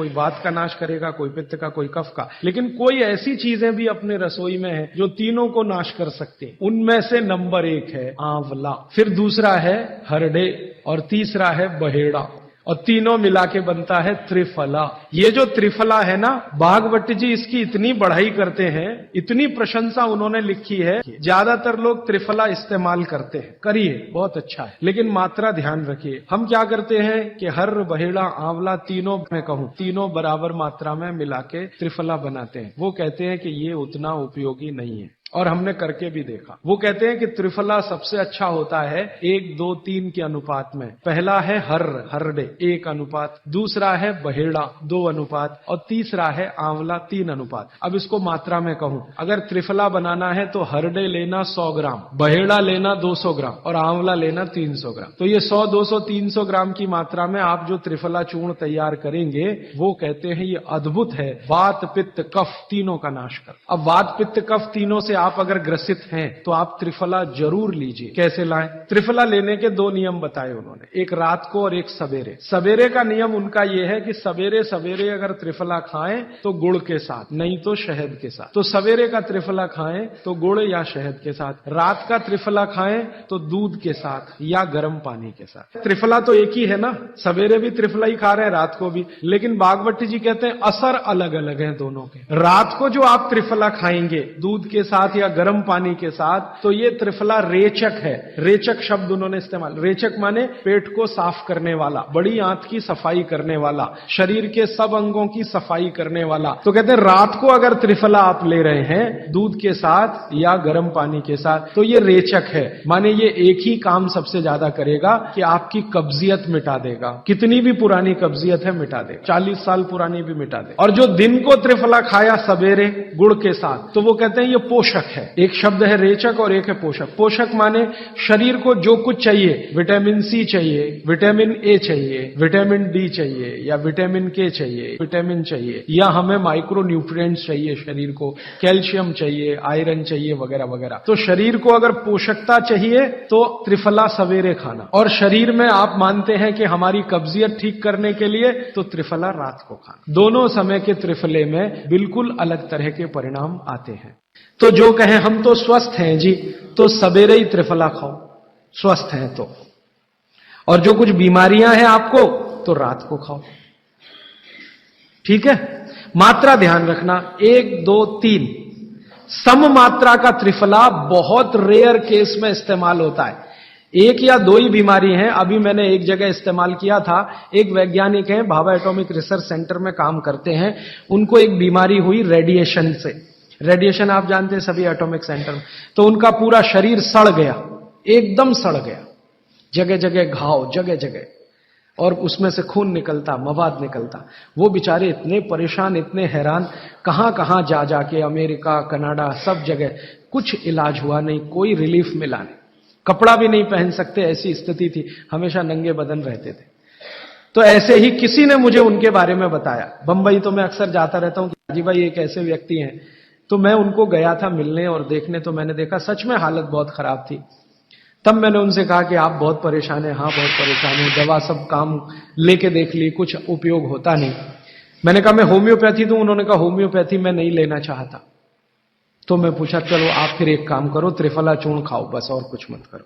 कोई वात का नाश करेगा, कोई पित्त का, कोई कफ का, लेकिन कोई ऐसी चीजें भी अपने रसोई में है जो तीनों को नाश कर सकती हैं। उनमें से नंबर 1 है आंवला, फिर दूसरा है हरडे और तीसरा है बहेड़ा, और तीनों मिला के बनता है त्रिफला। ये जो त्रिफला है ना, भागवत जी इसकी इतनी बढ़ाई करते हैं, इतनी प्रशंसा उन्होंने लिखी है। ज्यादातर लोग त्रिफला इस्तेमाल करते हैं, करिए बहुत अच्छा है, लेकिन मात्रा ध्यान रखिए। हम क्या करते हैं कि हर बहेड़ा आंवला तीनों, मैं कहूं तीनों बराबर मात्रा में मिला के त्रिफला बनाते हैं। वो कहते हैं कि ये उतना उपयोगी नहीं है, और हमने करके भी देखा। वो कहते हैं कि त्रिफला सबसे अच्छा होता है 1, 2, 3 के अनुपात में। पहला है हरडे 1 अनुपात, दूसरा है बहेड़ा 2 अनुपात, और तीसरा है आंवला 3 अनुपात। अब इसको मात्रा में कहूं, अगर त्रिफला बनाना है तो हरडे लेना 100 ग्राम, बहेड़ा लेना 200 ग्राम और आंवला लेना 300 ग्राम। तो ये 100, 200, 300 ग्राम की मात्रा में आप जो त्रिफला चूर्ण तैयार करेंगे, वो कहते हैं ये अद्भुत है, वात पित्त कफ तीनों का नाश कर। अब वात पित्त कफ तीनों से आप अगर ग्रसित हैं तो आप त्रिफला जरूर लीजिए। कैसे लाएं? त्रिफला लेने के 2 नियम बताए उन्होंने, एक रात को और एक सवेरे। सवेरे का नियम उनका यह है कि सवेरे सवेरे अगर त्रिफला खाएं तो गुड़ के साथ, नहीं तो शहद के साथ। तो सवेरे का त्रिफला खाएं तो गुड़ या शहद के साथ, रात का त्रिफला खाएं तो दूध के साथ या गर्म पानी के साथ। त्रिफला तो एक ही है ना, सवेरे भी त्रिफला ही खा रहे हैं, रात को भी, लेकिन भागवत जी कहते हैं असर अलग अलग है दोनों के। रात को जो आप त्रिफला खाएंगे दूध के साथ या गर्म पानी के साथ, तो ये त्रिफला रेचक है। रेचक शब्द उन्होंने इस्तेमाल, रेचक माने पेट को साफ करने वाला, बड़ी आंत की सफाई करने वाला, शरीर के सब अंगों की सफाई करने वाला। तो कहते हैं रात को अगर त्रिफला आप ले रहे हैं दूध के साथ या गर्म पानी के साथ, तो ये रेचक है, माने ये एक ही काम सबसे ज्यादा करेगा कि आपकी कब्जियत मिटा देगा। कितनी भी पुरानी कब्जियत है मिटा देगा, 40 साल पुरानी भी मिटा दे। और जो दिन को त्रिफला खाया सवेरे गुड़ के साथ, तो वो कहते हैं ये पोषक है। एक शब्द है रेचक और एक है पोषक। पोषक माने शरीर को जो कुछ चाहिए, विटामिन सी चाहिए, विटामिन ए चाहिए, विटामिन डी चाहिए, या विटामिन के चाहिए, विटामिन चाहिए, या हमें माइक्रो न्यूट्रिएंट्स चाहिए, शरीर को कैल्शियम चाहिए, आयरन चाहिए, वगैरह वगैरह। तो शरीर को अगर पोषकता चाहिए तो त्रिफला सवेरे खाना, और शरीर में आप मानते हैं कि हमारी कब्जियत ठीक करने के लिए तो त्रिफला रात को खाना। दोनों समय के त्रिफले में बिल्कुल अलग तरह के परिणाम आते हैं। तो जो कहें हम तो स्वस्थ हैं जी, तो सवेरे ही त्रिफला खाओ, स्वस्थ हैं तो, और जो कुछ बीमारियां हैं आपको तो रात को खाओ, ठीक है। मात्रा ध्यान रखना, 1, 2, 3 सम मात्रा का त्रिफला बहुत रेयर केस में इस्तेमाल होता है। 1 या 2 ही बीमारी हैं। अभी मैंने एक जगह इस्तेमाल किया था, एक वैज्ञानिक हैं, भाभा एटॉमिक रिसर्च सेंटर में काम करते हैं, उनको एक बीमारी हुई रेडिएशन से। रेडिएशन आप जानते हैं सभी एटॉमिक सेंटर में। तो उनका पूरा शरीर सड़ गया, एकदम सड़ गया, जगह जगह घाव, जगह जगह, और उसमें से खून निकलता, मवाद निकलता। वो बेचारे इतने परेशान, इतने हैरान, कहां कहां जा जाके, अमेरिका, कनाडा, सब जगह, कुछ इलाज हुआ नहीं, कोई रिलीफ मिला नहीं। कपड़ा भी नहीं पहन सकते, ऐसी स्थिति थी, हमेशा नंगे बदन रहते थे। तो ऐसे ही किसी ने मुझे उनके बारे में बताया। बंबई तो मैं अक्सर जाता रहता हूं कि राजीव भाई एक ऐसे व्यक्ति हैं, तो मैं उनको गया था मिलने और देखने। तो मैंने देखा सच में हालत बहुत खराब थी। तब मैंने उनसे कहा कि आप बहुत परेशान हैं। हाँ बहुत परेशान हूं, दवा सब काम लेके देख ली, कुछ उपयोग होता नहीं। मैंने कहा मैं होम्योपैथी दूं? उन्होंने कहा होम्योपैथी मैं नहीं लेना चाहता। तो मैं पूछा चलो आप फिर एक काम करो, त्रिफला चूर्ण खाओ बस, और कुछ मत करो।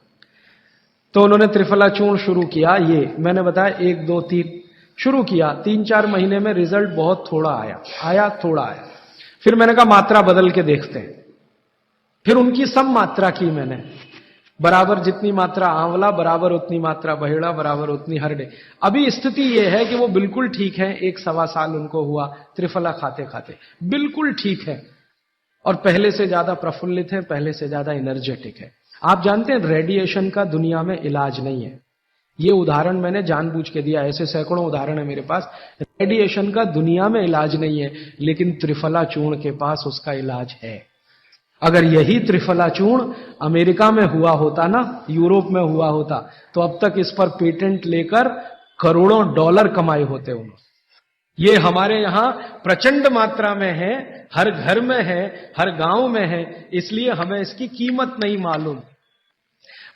तो उन्होंने त्रिफला चूर्ण शुरू किया। ये मैंने बताया 1, 2, 3 शुरू किया। 3-4 महीने में रिजल्ट बहुत थोड़ा आया, थोड़ा आया। फिर मैंने कहा मात्रा बदल के देखते हैं। फिर उनकी सम मात्रा की मैंने, बराबर जितनी मात्रा आंवला, बराबर उतनी मात्रा बहेड़ा, बराबर उतनी हरडे। अभी स्थिति यह है कि वो बिल्कुल ठीक है, 1-1.25 साल उनको हुआ त्रिफला खाते खाते, बिल्कुल ठीक है, और पहले से ज्यादा प्रफुल्लित है, पहले से ज्यादा एनर्जेटिक है। आप जानते हैं रेडिएशन का दुनिया में इलाज नहीं है। ये उदाहरण मैंने जानबूझ के दिया, ऐसे सैकड़ों उदाहरण है मेरे पास। रेडिएशन का दुनिया में इलाज नहीं है, लेकिन त्रिफला चूर्ण के पास उसका इलाज है। अगर यही त्रिफला चूर्ण अमेरिका में हुआ होता ना, यूरोप में हुआ होता, तो अब तक इस पर पेटेंट लेकर करोड़ों डॉलर कमाए होते उन्होंने। ये हमारे यहां प्रचंड मात्रा में है, हर घर में है, हर गांव में है, इसलिए हमें इसकी कीमत नहीं मालूम।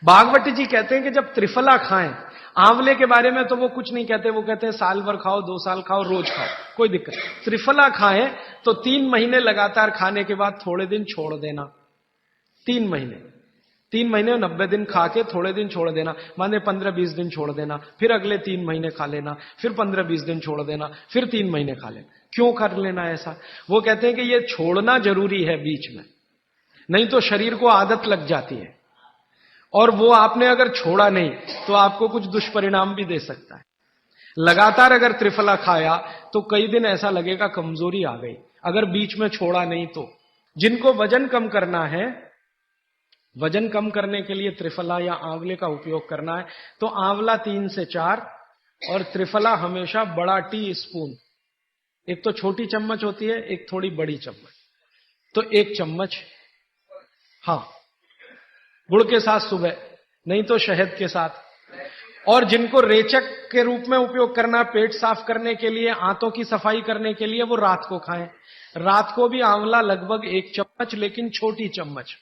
भागवत जी कहते हैं कि जब त्रिफला खाएं, आंवले के बारे में तो वो कुछ नहीं कहते, वो कहते हैं साल भर खाओ, 2 साल खाओ, रोज खाओ, कोई दिक्कत नहीं। त्रिफला खाएं तो 3 महीने लगातार खाने के बाद थोड़े दिन छोड़ देना। 3 महीने 90 दिन खा के थोड़े दिन छोड़ देना, माने 15-20 दिन छोड़ देना, फिर अगले 3 महीने खा लेना, फिर 15-20 दिन छोड़ देना, फिर 3 महीने खा लेना। क्यों कर लेना ऐसा? वो कहते हैं कि ये छोड़ना जरूरी है बीच में, नहीं तो शरीर को आदत लग जाती है, और वो आपने अगर छोड़ा नहीं तो आपको कुछ दुष्परिणाम भी दे सकता है। लगातार अगर त्रिफला खाया तो कई दिन ऐसा लगेगा कमजोरी आ गई, अगर बीच में छोड़ा नहीं तो। जिनको वजन कम करना है, वजन कम करने के लिए त्रिफला या आंवले का उपयोग करना है, तो आंवला 3 से 4 और त्रिफला हमेशा बड़ा टी स्पून, एक तो छोटी चम्मच होती है, एक थोड़ी बड़ी चम्मच, तो 1 चम्मच, हाँ, गुड़ के साथ सुबह, नहीं तो शहद के साथ। और जिनको रेचक के रूप में उपयोग करना, पेट साफ करने के लिए, आंतों की सफाई करने के लिए, वो रात को खाएं। रात को भी आंवला लगभग 1 चम्मच, लेकिन छोटी चम्मच,